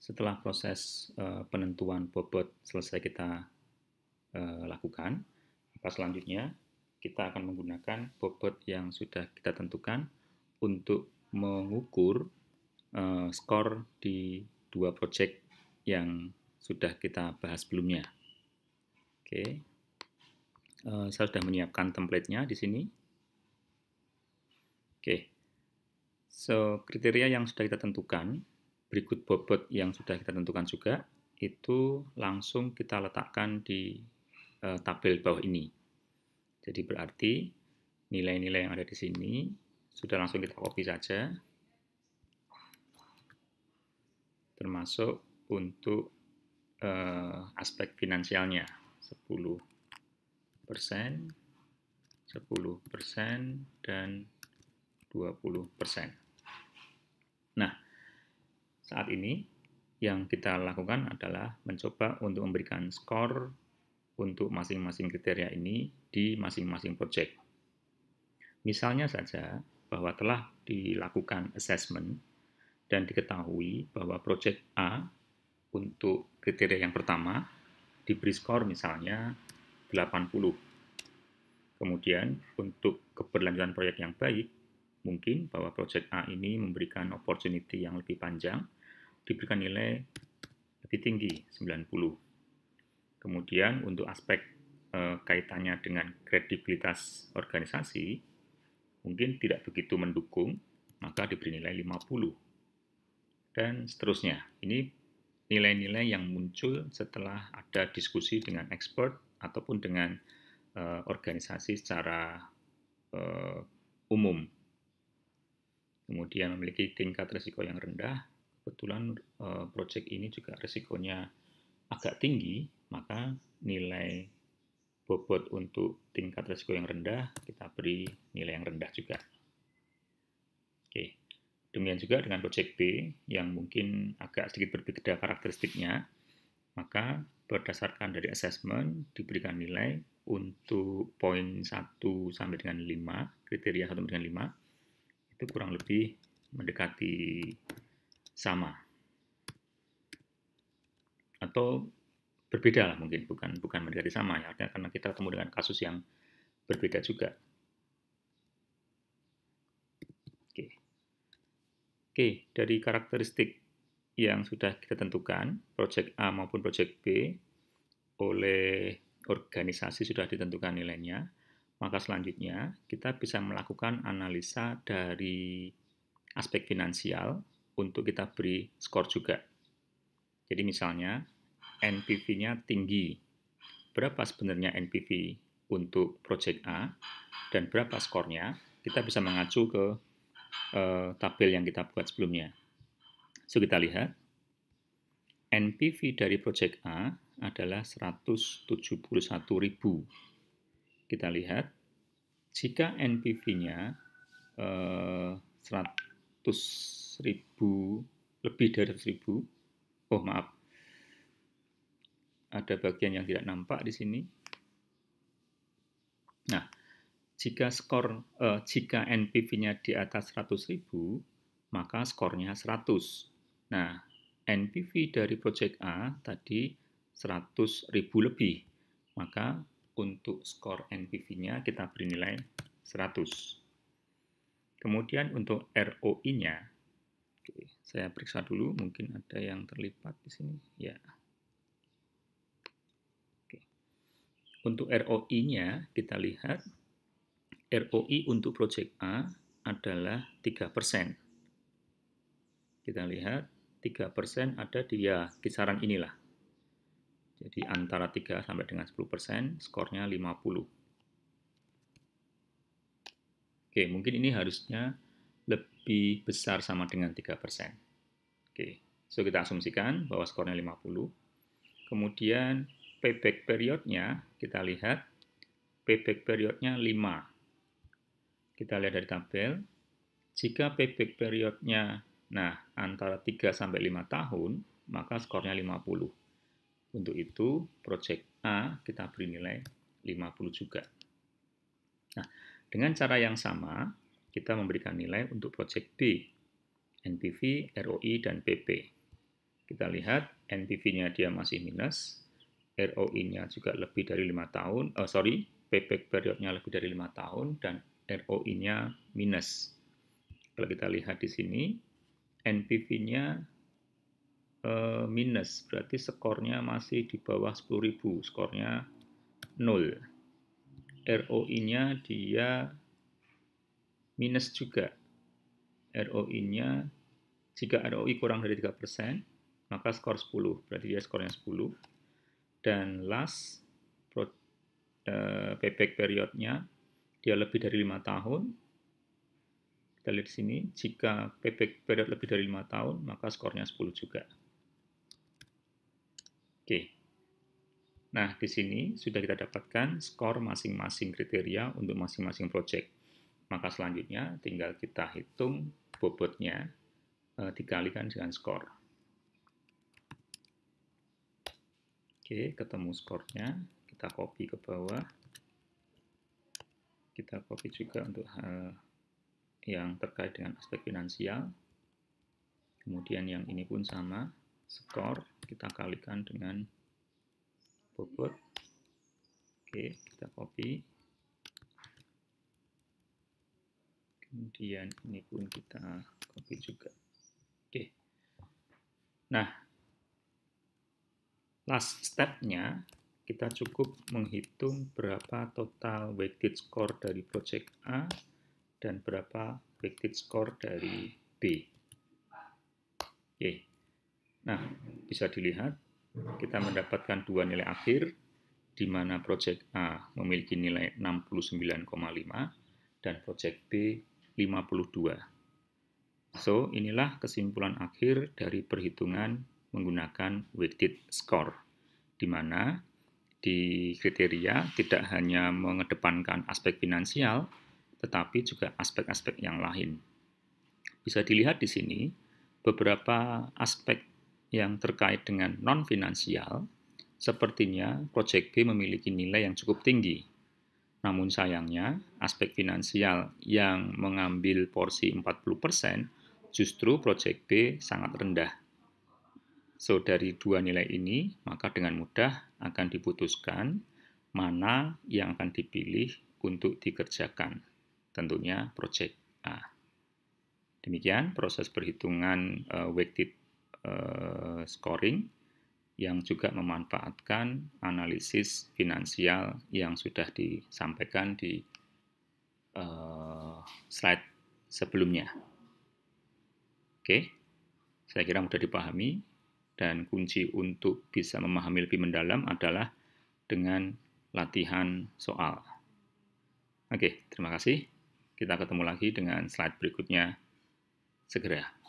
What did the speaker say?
setelah proses penentuan bobot selesai kita lakukan, maka selanjutnya kita akan menggunakan bobot yang sudah kita tentukan untuk mengukur skor di dua proyek yang sudah kita bahas sebelumnya. Oke, saya sudah menyiapkan template-nya di sini. Oke, so kriteria yang sudah kita tentukan, berikut bobot yang sudah kita tentukan juga, itu langsung kita letakkan di tabel bawah ini. Jadi berarti nilai-nilai yang ada di sini sudah langsung kita copy saja, termasuk untuk aspek finansialnya 10%, 10%, dan 20%. Nah, saat ini yang kita lakukan adalah mencoba untuk memberikan skor untuk masing-masing kriteria ini di masing-masing project. Misalnya saja bahwa telah dilakukan assessment dan diketahui bahwa project A untuk kriteria yang pertama diberi skor misalnya 80. Kemudian untuk keberlanjutan proyek yang baik, mungkin bahwa project A ini memberikan opportunity yang lebih panjang, diberikan nilai lebih tinggi, 90. Kemudian untuk aspek kaitannya dengan kredibilitas organisasi, mungkin tidak begitu mendukung, maka diberi nilai 50. Dan seterusnya. Ini nilai-nilai yang muncul setelah ada diskusi dengan expert ataupun dengan organisasi secara umum. Kemudian memiliki tingkat risiko yang rendah. Kebetulan proyek ini juga risikonya agak tinggi, maka nilai bobot untuk tingkat risiko yang rendah kita beri nilai yang rendah juga. Oke. Demikian juga dengan proyek B yang mungkin agak sedikit berbeda karakteristiknya, maka berdasarkan dari assessment diberikan nilai untuk poin 1 sampai dengan 5, kriteria 1 sampai dengan 5, itu kurang lebih mendekati sama. Atau berbeda lah mungkin, bukan mendekati sama ya, artinya karena kita ketemu dengan kasus yang berbeda juga. Oke, dari karakteristik yang sudah kita tentukan, project A maupun project B, oleh organisasi sudah ditentukan nilainya, maka selanjutnya kita bisa melakukan analisa dari aspek finansial untuk kita beri skor juga. Jadi misalnya NPV-nya tinggi. Berapa sebenarnya NPV untuk project A dan berapa skornya? Kita bisa mengacu ke tabel yang kita buat sebelumnya. So kita lihat NPV dari project A adalah 171.000. Kita lihat jika NPV-nya 100.000, lebih dari 100.000, oh maaf, ada bagian yang tidak nampak di sini. Nah, jika NPV-nya di atas 100.000, maka skornya 100. Nah, NPV dari project A tadi 100.000 lebih, maka untuk skor NPV-nya kita beri nilai 100. Kemudian untuk ROI-nya, saya periksa dulu, mungkin ada yang terlipat di sini. Ya. Untuk ROI-nya kita lihat ROI untuk project A adalah 3%. Kita lihat 3% ada di kisaran inilah. Jadi antara 3 sampai dengan 10%, skornya 50. Oke, mungkin ini harusnya lebih besar sama dengan 3%. Oke, so kita asumsikan bahwa skornya 50. Kemudian payback period-nya, kita lihat payback period-nya 5. Kita lihat dari tabel, jika payback period-nya antara 3 sampai 5 tahun, maka skornya 50. Untuk itu, project A kita beri nilai 50 juga. Nah, dengan cara yang sama, kita memberikan nilai untuk project B, NPV, ROI, dan PP. kita lihat NPV-nya dia masih minus, ROI-nya juga lebih dari 5 tahun, payback period-nya lebih dari 5 tahun, dan ROI-nya minus. Kalau kita lihat di sini, NPV-nya minus, berarti skornya masih di bawah 10.000, skornya 0. ROI-nya dia minus juga. ROI-nya, jika ROI kurang dari 3%, maka skor 10, berarti dia skornya 10. Dan last payback period-nya dia lebih dari 5 tahun. Kita lihat di sini, jika payback period lebih dari 5 tahun, maka skornya 10 juga. Oke. Nah, di sini sudah kita dapatkan skor masing-masing kriteria untuk masing-masing project. Maka selanjutnya tinggal kita hitung bobotnya dikalikan dengan skor. Oke, ketemu skornya, kita copy ke bawah. Kita copy juga untuk hal yang terkait dengan aspek finansial. Kemudian yang ini pun sama, skor kita kalikan dengan bobot. Oke, kita copy. Kemudian ini pun kita copy juga. Oke. Nah, last step-nya kita cukup menghitung berapa total weighted score dari project A dan berapa weighted score dari B. Oke. Nah, bisa dilihat kita mendapatkan dua nilai akhir, di mana project A memiliki nilai 69,5 dan project B 52. So, inilah kesimpulan akhir dari perhitungan menggunakan weighted score, di mana di kriteria tidak hanya mengedepankan aspek finansial, tetapi juga aspek-aspek yang lain. Bisa dilihat di sini, beberapa aspek yang terkait dengan non-finansial, sepertinya Project B memiliki nilai yang cukup tinggi. Namun sayangnya, aspek finansial yang mengambil porsi 40% justru Project B sangat rendah. So, dari dua nilai ini, maka dengan mudah akan diputuskan mana yang akan dipilih untuk dikerjakan. Tentunya Project A. Demikian proses perhitungan weighted scoring yang juga memanfaatkan analisis finansial yang sudah disampaikan di slide sebelumnya. Oke, saya kira mudah dipahami, dan kunci untuk bisa memahami lebih mendalam adalah dengan latihan soal. Oke, terima kasih. Kita ketemu lagi dengan slide berikutnya segera.